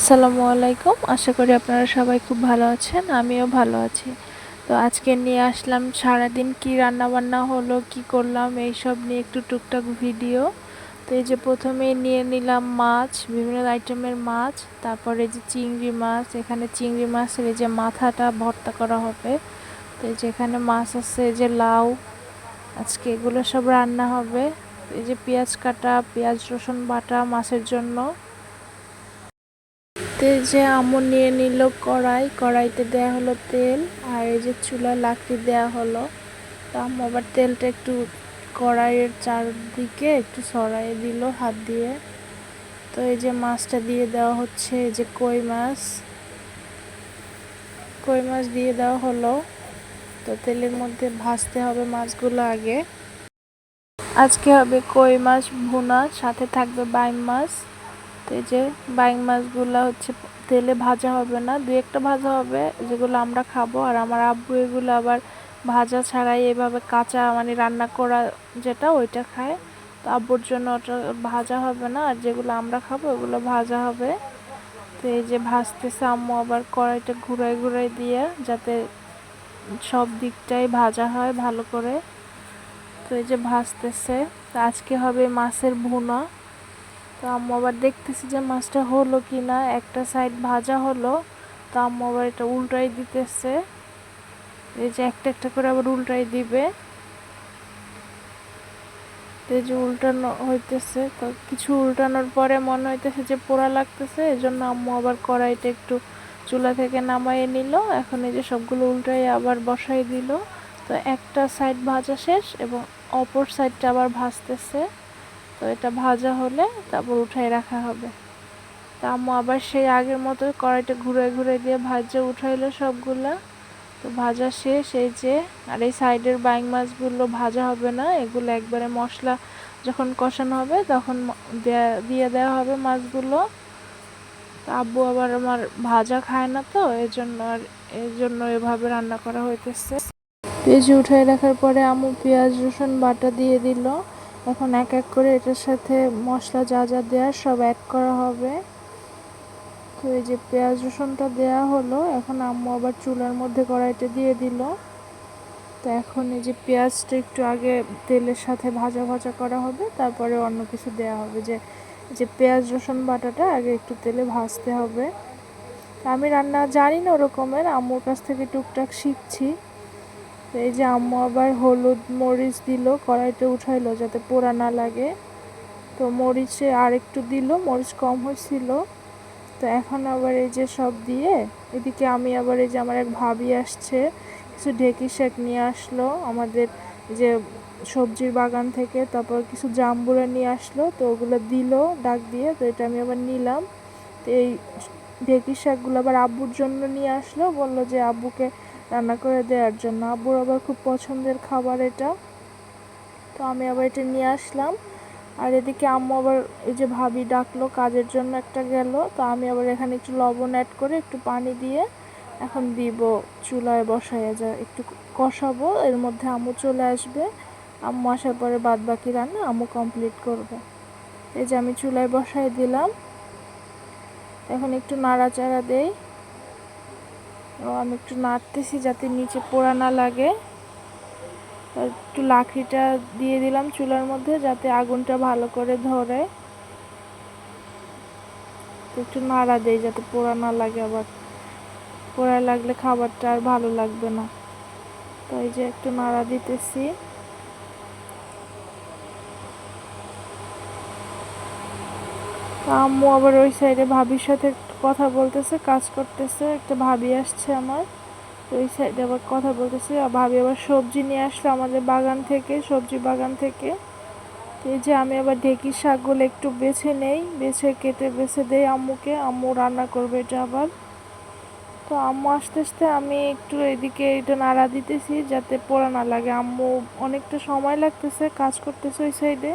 আসসালামু আলাইকুম। আশা করি আপনারা সবাই খুব ভালো আছেন। আমিও ভালো আছি। তো আজকে নিয়ে আসলাম সারাদিন কি রান্নাবান্না হলো, কি করলাম এইসব নিয়ে একটু টুকটাক ভিডিও। তো এই যে প্রথমেই নিয়ে নিলাম মাছ, বিভিন্ন আইটেমের মাছ। তারপরে এই যে চিংড়ি মাছ, এখানে চিংড়ি মাছের এই যে মাথাটা ভর্তা করা হবে। তো এই যে এখানে মাছ আছে, এই যে লাউ, আজকে এগুলো সব রান্না হবে। এই যে পেঁয়াজ কাটা, পেঁয়াজ রসুন বাটা মাছের জন্য। তে যে আম্মু নিয়ে নিল কড়াইতে দেয়া হলো তেল, আর এই যে চুলা লাকড়ি দেয়া হলো। তো আম্মু আবার তেলটা একটু কড়াইয়ের চারদিকে একটু ছড়াই দিল হাত দিয়ে। তো এই যে মাছটা দিয়ে দেওয়া হচ্ছে, এই যে কই মাছ দিয়ে দেওয়া হলো। তো তেলের মধ্যে ভাজতে হবে মাছগুলো আগে। আজকে হবে কই মাছ ভুনা, সাথে থাকবে বাইম মাছ। তো এই যে বাইম মাছগুলো হচ্ছে তেলে ভাজা হবে না, দু একটা ভাজা হবে যেগুলো আমরা খাবো, আর আমার আব্বু এগুলো আবার ভাজা ছাড়াই এভাবে কাঁচা মানে রান্না করা যেটা ওইটা খায়। তো আব্বুর জন্য ওটা ভাজা হবে না, আর যেগুলো আমরা খাবো ওগুলো ভাজা হবে। তো এই যে ভাজতেছে আম্মু আবার কড়াইটা ঘুরাই ঘুরাই দিয়ে, যাতে সব দিকটাই ভাজা হয় ভালো করে। তো এই যে ভাজতেছে। তো আজকে হবে মাছের ভুনা। তো আম্মু আবার দেখতেছি যে মাছটা হলো কি না, একটা সাইড ভাজা হলো। তো আম্মু আবার এটা উল্টাই দিতেছে, এই যে একটা একটা করে আবার উল্টাই দিবে। এই যে উল্টানো হইতেছে, তো কিছু উল্টানোর পরে মনে হইতেছে যে পোড়া লাগতেছে, এজন্য আম্মু আবার কড়াইটা একটু চুলা থেকে নামাইয়ে নিল। এখন এই যে সবগুলো উল্টাই আবার বসাই দিল। তো একটা সাইড ভাজা শেষ এবং অপর সাইডটা আবার ভাজতেছে। তো এটা ভাজা হলে তারপর উঠাই রাখা হবে। তা আম্মু আবার সেই আগের মতো কড়াইটা ঘুরে ঘুরে দিয়ে ভাজা উঠাইলো সবগুলা। তো ভাজা শেষ এই যে। আর এই সাইডের বাইং মাছগুলো ভাজা হবে না, এগুলো একবারে মশলা যখন কষানো হবে তখন দিয়ে দেওয়া হবে মাছগুলো। তো আব্বু আবার আমার ভাজা খায় না, তো এই জন্য এভাবে রান্না করা হইতেছে। পেঁয়াজ উঠাই রাখার পরে আম্মু পেঁয়াজ রসুন বাটা দিয়ে দিল। এখন এক এক করে এটার সাথে মশলা যা যা দেওয়ার সব অ্যাড করা হবে। তো এই যে পেঁয়াজ রসুনটা দেওয়া হলো, এখন আম্মু আবার চুলার মধ্যে কড়াইটা দিয়ে দিল। তো এখন এই যে পেঁয়াজটা একটু আগে তেলের সাথে ভাজা ভাজা করা হবে, তারপরে অন্য কিছু দেওয়া হবে। যে পেঁয়াজ রসুন বাটাটা আগে একটু তেলে ভাজতে হবে। আমি রান্না জানি না ওরকমের, আম্মুর কাছ থেকে টুকটাক শিখছি। তো এই যে আম্মু আবার হলুদ মরিচ দিল, কড়াইতে উঠাইলো যাতে পোড়া না লাগে। তো মরিচে আর একটু দিল, মরিচ কম হয়েছিল। তো এখন আবার এই যে সব দিয়ে, এদিকে আমি আবার এই যে আমার এক ভাবি আসছে, কিছু ঢেঁকি শাক নিয়ে আসলো আমাদের যে সবজির বাগান থেকে। তারপর কিছু জাম্বুরা নিয়ে আসলো, তো ওগুলো দিল ডাক দিয়ে। তো এটা আমি আবার নিলাম। তো এই ঢেঁকি শাকগুলো আবার আব্বুর জন্য নিয়ে আসলো, বললো যে আব্বুকে রান্না করে দেওয়ার জন্য। আব্বুর আবার খুব পছন্দের খাবার এটা। তো আমি আবার এটা নিয়ে আসলাম। আর এদিকে আম্মু আবার এই যে ভাবি ডাকলো কাজের জন্য, একটা গেল। তো আমি আবার এখানে একটু লবণ অ্যাড করে একটু পানি দিয়ে এখন দিব চুলায় বসাইয়া, যা একটু কষাবো, এর মধ্যে আম্মু চলে আসবে। আম্মু আসার পরে বাদ বাকি রান্না আম্মু কমপ্লিট করবে। এই যে আমি চুলায় বসাই দিলাম, এখন একটু নাড়াচাড়া দেই। ও আমি একটু নাড়তেছি যাতে নিচে পোড়া না লাগে। একটু লাকড়িটা দিয়ে দিলাম চুলার মধ্যে যাতে আগুনটা ভালো করে ধরে। একটু নাড়া দেই যাতে পোড়া না লাগে, আবার পোড়া লাগলে খাবারটা আর ভালো লাগবে না। তো এই যে একটু নাড়া দিতেছি। আম্মু আবার ওই সাইডে ভাবির সাথে কথা বলতেছে, কাজ করতেছে। একটা ভাবি আসছে আমার, ওই সাইডে আবার কথা বলতেছে। আর ভাবি আবার সবজি নিয়ে আসলো আমাদের বাগান থেকে, সবজি বাগান থেকে। এই যে আমি আবার ঢেঁকির শাকগুলো একটু বেছে নেই, কেটে বেছে দেই আম্মুকে, আম্মু রান্না করবে এটা আবার। তো আম্মু আস্তে আস্তে আমি একটু এদিকে এটা নাড়া দিতেছি যাতে পোড়া না লাগে। আম্মু অনেকটা সময় লাগতেছে, কাজ করতেছে ওই সাইডে।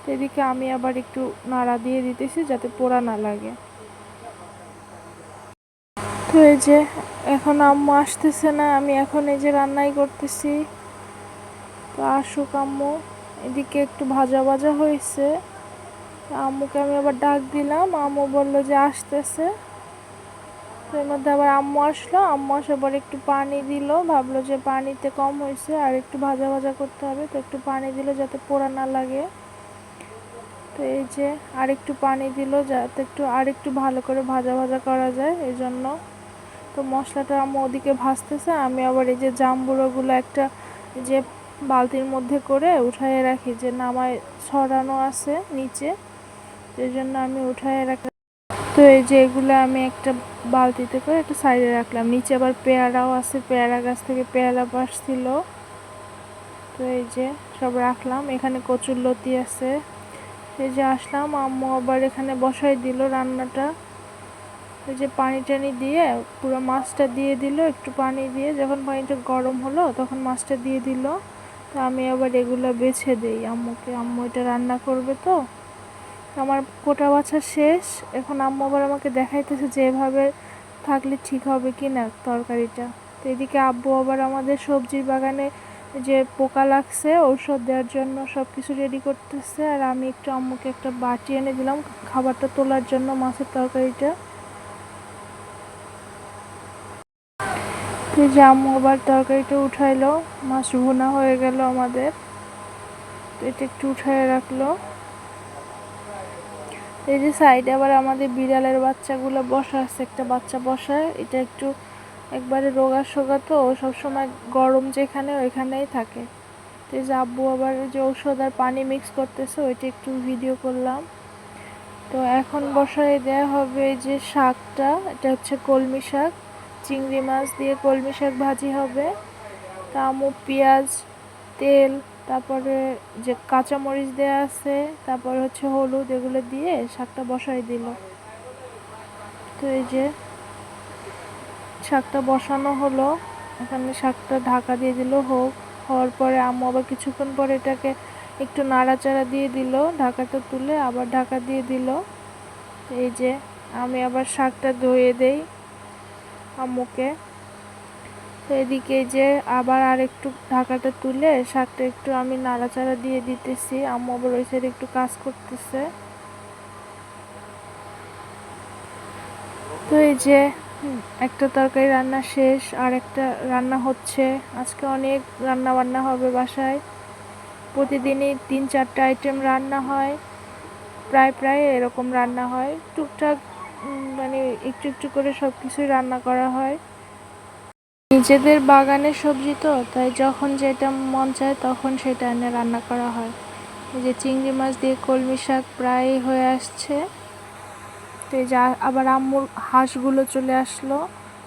তো এদিকে আমি আবার একটু নাড়া দিয়ে দিতেছি যাতে পোড়া না লাগে। তো এই যে এখন আম্মু আসতেছে না, আমি এখন এই যে রান্নাই করতেছি। তো আসুক আম্মু। এদিকে একটু ভাজা ভাজা হয়েছে, আম্মুকে আমি আবার ডাক দিলাম, আম্মু বললো যে আসতেছে। তো এর মধ্যে আবার আম্মু আসলো, আম্মু আসার পর একটু পানি দিল, ভাবলো যে পানিতে কম হয়েছে আর একটু ভাজা ভাজা করতে হবে, তো একটু পানি দিল যাতে পোড়া না লাগে। তো এই যে আরেকটু পানি দিল যাতে আরেকটু ভালো করে ভাজা ভাজা করা যায় এই জন্য। তো মশলাটা আম্মু ওদিকে ভাজতেছে, আমি আবার এই যে জাম্বুরাগুলো একটা যে বালতির মধ্যে করে উঠাইয়ে রাখি, যে নামায় ছড়ানো আছে নিচে, এই জন্য আমি উঠাইয়ে রাখলাম। তো এই যে এগুলো আমি একটা বালতিতে করে একটা সাইডে রাখলাম। নিচে আবার পেয়ারাও আছে, পেয়ারা গাছ থেকে পেয়ারা পাড়ছিল, তো এই যে সব রাখলাম। এখানে কচুরলতি আছে। এই যে আসলাম, আম্মু আবার এখানে বসাই দিল রান্নাটা। এই যে পানি টানি দিয়ে পুরো মাছটা দিয়ে দিল, একটু পানি দিয়ে যখন পানিটা গরম হলো তখন মাছটা দিয়ে দিল। তো আমি আবার এগুলো বেছে দেই আম্মুকে, আম্মু এটা রান্না করবে। তো আমার কোটা বাছা শেষ, এখন আম্মু আবার আমাকে দেখাইতেছে যে এভাবে থাকলে ঠিক হবে কি না তরকারিটা। তো এদিকে আব্বু আবার আমাদের সবজির বাগানে যে পোকা লাগছে ঔষধ দেওয়ার জন্য সব কিছু রেডি করতেছে, আর আমি একটু আম্মুকে একটা বাটি এনে দিলাম খাবারটা তোলার জন্য, মাছের তরকারিটা। তো যে আম্মু আবার তরকারিটা উঠাইলো, মাছ ভুনা হয়ে গেল আমাদের। তো এটা একটু উঠাই রাখলো। এই যে সাইডে আবার আমাদের বিড়ালের বাচ্চাগুলো বসা আছে, একটা বাচ্চা বসা, এটা একটু একবারে রোগা সোগা, তো সবসময় গরম যেখানে ওইখানেই থাকে। তো এই যে আব্বু আবার যে ঔষধ আর পানি মিক্স করতেছে ওইটা একটু ভিডিও করলাম। তো এখন বসায় দেওয়া হবে এই যে শাকটা, এটা হচ্ছে কলমি শাক, চিংড়ি মাছ দিয়ে কলমি শাক ভাজি হবে। তা আম্মু পেঁয়াজ, তেল, তারপরে যে কাঁচামরিচ দেওয়া আছে, তারপরে হচ্ছে হলুদ, এগুলো দিয়ে শাকটা বসাই দিল। তো এই যে শাকটা বসানো হলো, এখানে শাকটা ঢাকা দিয়ে দিল হওয়ার পরে আম্মু আবার কিছুক্ষণ পরে এটাকে একটু নাড়াচাড়া দিয়ে দিল, ঢাকাটা তুলে আবার ঢাকা দিয়ে দিল। এই যে আমি আবার শাকটা ধুয়ে দেই আম্মুকে। তো এদিকে যে আবার আর একটু ঢাকাটা তুলে শাকটা একটু আমি নাড়াচাড়া দিয়ে দিতেছি, আম্মু আবার ওই সাইডে একটু কাজ করতেছে। তো এই যে একটা তরকারি রান্না শেষ, আর একটা রান্না হচ্ছে। আজকে অনেক রান্না বান্না হবে বাসায়, প্রতিদিনই 3-4টা আইটেম রান্না হয়, প্রায় এরকম রান্না হয় টুকটাক, মানে একটু একটু করে সব কিছুই রান্না করা হয়। নিজেদের বাগানের সবজি তো, তাই যখন যেটা মন চায় তখন সেটা এনে রান্না করা হয়। এই যে চিংড়ি মাছ দিয়ে কলমি শাক প্রায় হয়ে আসছে। তো এই যে আবার আম্মুর হাঁসগুলো চলে আসলো,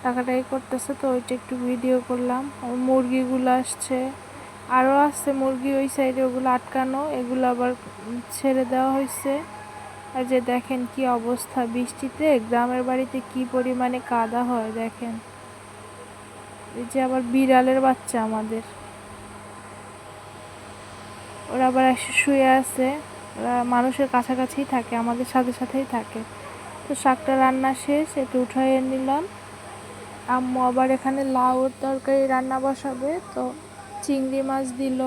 টাকাটাকি করতেছে, তো ওইটা একটু ভিডিও করলাম। মুরগিগুলো আসছে, আরও আসছে মুরগি ওই সাইডে, ওগুলো আটকানো, এগুলো আবার ছেড়ে দেওয়া হয়েছে। আর যে দেখেন কি অবস্থা, বৃষ্টিতে গ্রামের বাড়িতে কি পরিমাণে কাদা হয় দেখেন। এই যে আবার বিড়ালের বাচ্চা আমাদের, ওরা আবার এসে শুয়ে আছে, ওরা মানুষের কাছাকাছিই থাকে, আমাদের সাথে সাথেই থাকে। তো শাকটা রান্না শেষ, একটু উঠাইয়ে নিলাম। আম্মু আবার এখানে লাউর তরকারি রান্না বসাবে। তো চিংড়ি মাছ দিল,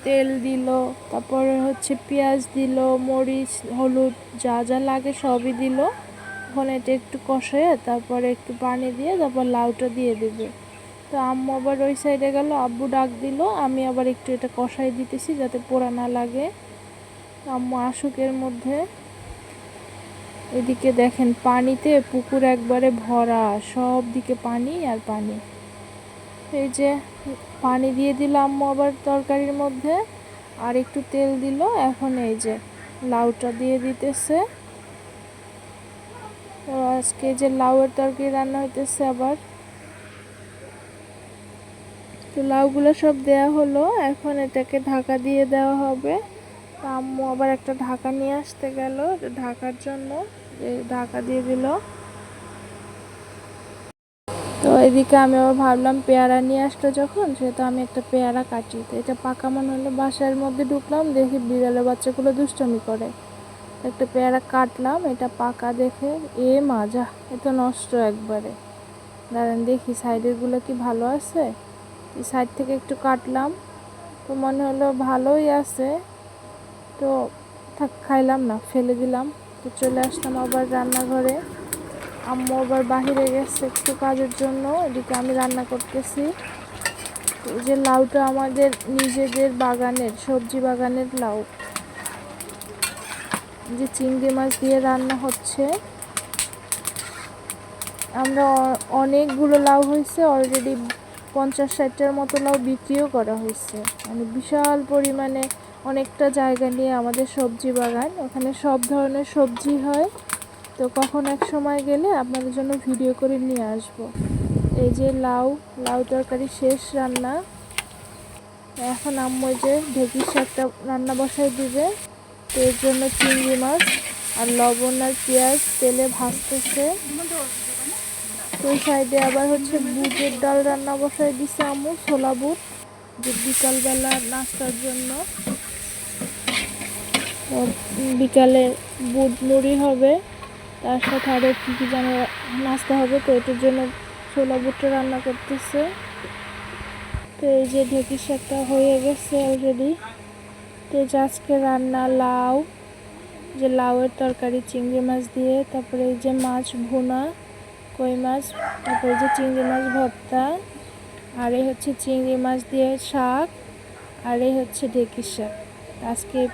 তেল দিল, তারপরে হচ্ছে পেঁয়াজ দিল, মরিচ, হলুদ, যা যা লাগে সবই দিল। ওখানে এটা একটু কষায় তারপরে একটু পানি দিয়ে তারপর লাউটা দিয়ে দেবে। তো আম্মু আবার ওই সাইডে গেল, আব্বু ডাক দিল, আমি আবার একটু এটা কষাই দিতেছি যাতে পোড়া না লাগে। আম্মু আসুক এর মধ্যে। এদিকে দেখেন পানিতে পুকুর একবারে ভরা, সব দিকে পানি আর পানি। এই যে পানি দিয়ে দিল আম্মু আবার তরকারির মধ্যে, আর একটু তেল দিল। এখন এই যে লাউটা দিয়ে দিতেছে। তো আজকে যে লাউয়ের তরকারি রান্না হইতেছে আবার। তো লাউগুলো সব দেয়া হলো, এখন এটাকে ঢাকা দিয়ে দেওয়া হবে। আম্মু আবার একটা ঢাকা নিয়ে আসতে গেল ঢাকার জন্য, ঢাকা দিয়ে দিল। তো এদিকে আমি আবার ভাবলাম পেয়ারা নিয়ে আসলো যখন, সেটা আমি একটা পেয়ারা কাটি। তো এটা পাকা মনে হলো, বাসার মধ্যে ঢুকলাম দেখি বিড়ালের বাচ্চাগুলো দুষ্টমি করে। একটা পেয়ারা কাটলাম, এটা পাকা দেখে মাজা, এ তো নষ্ট একবারে। দাঁড়ান দেখি সাইডেরগুলো কি ভালো আছে, এই সাইড থেকে একটু কাটলাম, তো মনে হলো ভালোই আছে, তো থাক খাইলাম না, ফেলে দিলাম। তো চলে আসলাম আবার রান্নাঘরে। আম্মু আবার বাহিরে গেছে একটু কাজের জন্য, এদিকে আমি রান্না করতেছি। এই যে লাউটা আমাদের নিজেদের বাগানের, সবজি বাগানের লাউ, যে চিংড়ি মাছ দিয়ে রান্না হচ্ছে। আমরা অনেকগুলো লাউ হয়েছে অলরেডি, 50-60টার মতো লাউ বিক্রিও করা হয়েছে। মানে বিশাল পরিমাণে অনেকটা জায়গা নিয়ে আমাদের সবজি বাগান, ওখানে সব ধরনের সবজি হয়। তো কখন এক সময় গেলে আপনাদের জন্য ভিডিও করে নিয়ে আসব। এই যে লাউ তরকারি শেষ রান্না। এখন আম্মু যে ঢেঁকির শাকটা রান্না বসাই দিবে। তো এর জন্য চিংড়ি মাছ আর লবণ আর পেঁয়াজ তেলে ভাজতেছে। তো ওই সাইডে আবার হচ্ছে বুটের ডাল রান্না বসাই দিছে আম্মু, ছোলা বুট, যে বিকালবেলা নাস্তার জন্য। বিকালে বুট মুড়ি হবে, তার সাথে আরও কী কী যেন নাস্তা হবে। তো এটার জন্য ছোলা বুটটা রান্না করতেছে। তো এই যে ঢেঁকির শাকটা হয়ে গেছে অলরেডি। তো এই যে আজকে রান্না লাউ, যে লাউয়ের তরকারি চিংড়ি মাছ দিয়ে, তারপরে এই যে মাছ ভুনা, কই মাছ, তারপরে যে চিংড়ি মাছ ভর্তা, আর এই হচ্ছে চিংড়ি মাছ দিয়ে শাক, আর এই হচ্ছে ঢেঁকির শাক। আজকে এই